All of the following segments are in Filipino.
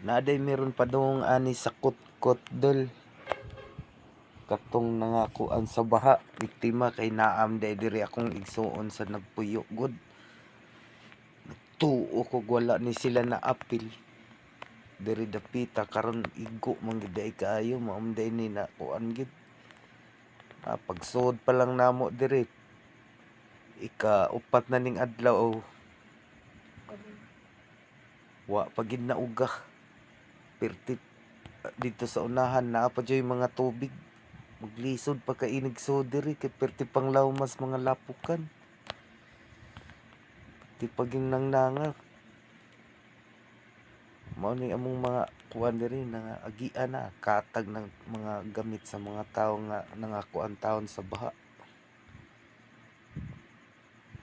Naaday meron pa dong ani sa kutkot dol. Katong nangakuan sa baha. Biktima kay naam day diri akong igsuon sa nagpuyo god. Tuo ko wala ni sila na apil. Diri dapita karon igo man gid ay kaayo maumday ni na kuan gid. Pagsud pa lang namo diri. Ika-upat na ning adlaw wa pagid na uga. Pertit dito sa unahan naa pa joy mga tubig. Maglisod pa ka inig so diri kay perti pang lawmas mga lapukan. Di paging nangnanga. Mao ni among mga kuan diri nga agian na katag ng mga gamit sa mga tawo nga nangakuan taon sa baha.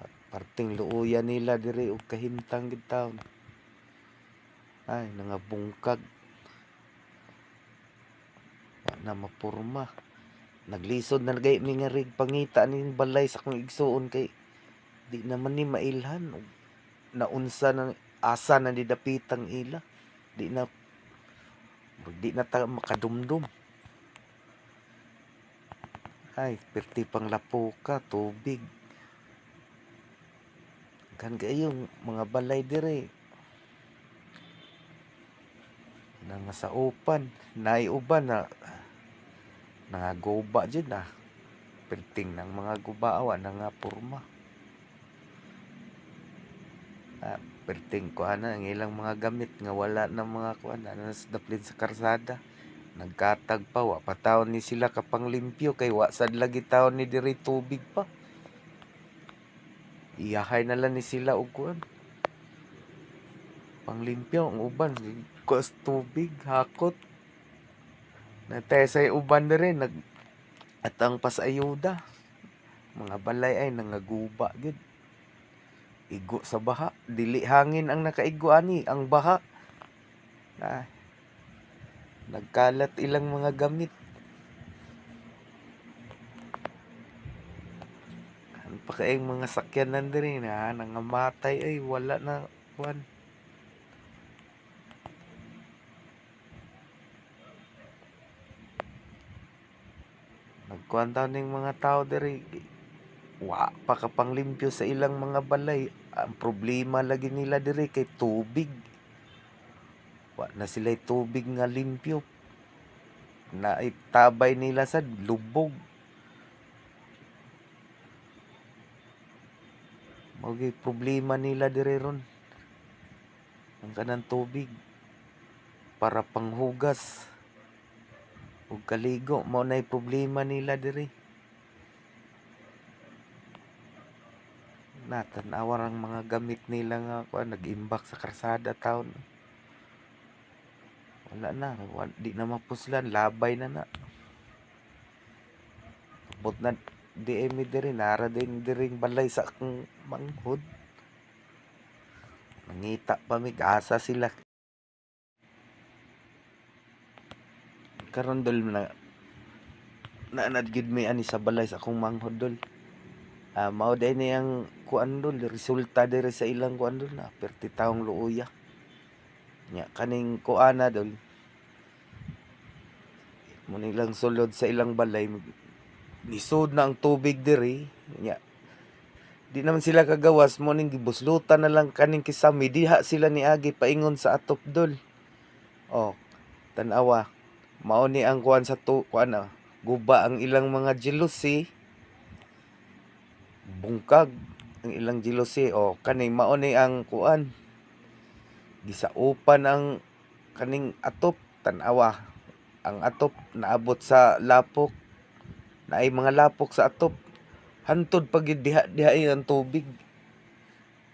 At parting luuyan nila diri og kahimtang gid taon. Ay nangabungkag. Wa na mapurma. Naglisod na gay mi nga rig pangita ning balay sa akong igsuon kay di naman ni mailhan. Naunsa na asa na di dapitang ila. Di na ta makadumdum. Ay, perti pang lapuka, tubig. Kan gayong mga balay dire. Nga sa upan, naiuban na nangagoba dyan na. Perting ng mga gubaawa, nangapurma. Perting kuan na ang ilang mga gamit nga wala na mga kuan na nasdaplin sa karsada. Nagkatag pa wa pa taon ni sila kapang limpyo kay wa sad lagi taon ni diri tubig pa. Iyahay na lang ni sila og kuan. Panglimpyo ang uban kos tubig hakot. Natay say uban diri nag atang pasayuda. Mga balay ay nangaguba gid. Igo sa baha, dili hangin ang nakaigo ani, ang baha. Nagkalat ilang mga gamit. Kan pa kaayong mga sakyanan diri na nangamatay ay wala na kuan. Nagkuan taon ning mga tao diri wa pa kapang limpyo sa ilang mga balay. Ang problema lagi nila diri kay tubig. Wa na sila'y tubig nga limpyo. Na itabay nila sa lubog. Mao problema nila diri ron. Ang kanang tubig para panghugas ug kaligo mao nay problema nila diri. Tan-awa ang mga gamit nila nga kuan nag-imbak sa karsada taon. Wala na, di na mapuslan, labay na. Abot na di emi diri nara din diring balay sa akong manghod. Nangita pa mi asa sila. Karon dol na naanad mi ani sa balay sa akong manghod dol. Mao day ni ang kuan dol resulta diri sa ilang kuan dol na perti taong luuya. Nya kaning kuana dol. Mo nilang sulod sa ilang balay nisod na ang tubig diri. Nya di naman sila kagawas mo ning gibuslutan na lang kaning kisami diha sila niagi paingon sa atop dol. Tan-awa mao ni ang kuan sa kuan guba ang ilang mga jealousy. Bungkag ang ilang jealousy kaning mao ni ang kuan gisaupan ang kaning atop. Tan-awa ang atop naabot sa lapok. Naay mga lapok sa atop. Hantod pag diha ang tubig.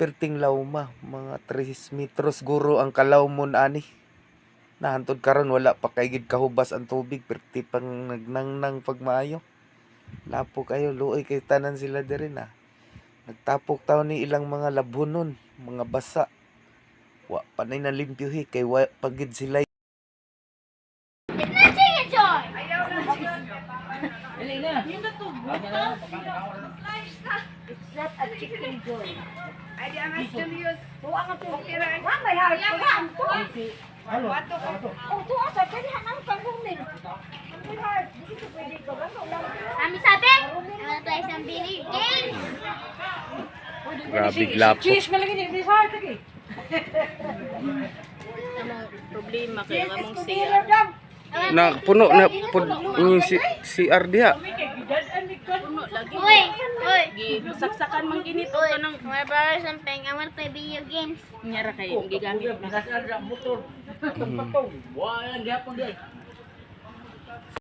Perting lawma, mga 3 metros guro ang kalawmon ani. Hantod karon wala pa kay gid kahubas ang tubig, perti pang nagnangnang pagmaayo. Lapok kayo, luoy kay tanan sila diri na. Nagtapok taon ni ilang mga labhonon, mga basa. Wa pa nay nalimpyuhi kay wa pagid sila. It's not a chicken joy. Ay, di ang aston yun. Buwa ka to. Okay ra. Wa may heart. Kami sabi, ano tayo isang bili game. Grabe lapok. Cheese malagi ni sa lagi. Problema kay among siya. Na puno na inyong CR diha. Puno lagi. Uy, uy. Gisaksakan man ginito Uy, kanang mga brother, something, I want to play video games. nyara kay gigamit na. Motor. Wala gyapon di.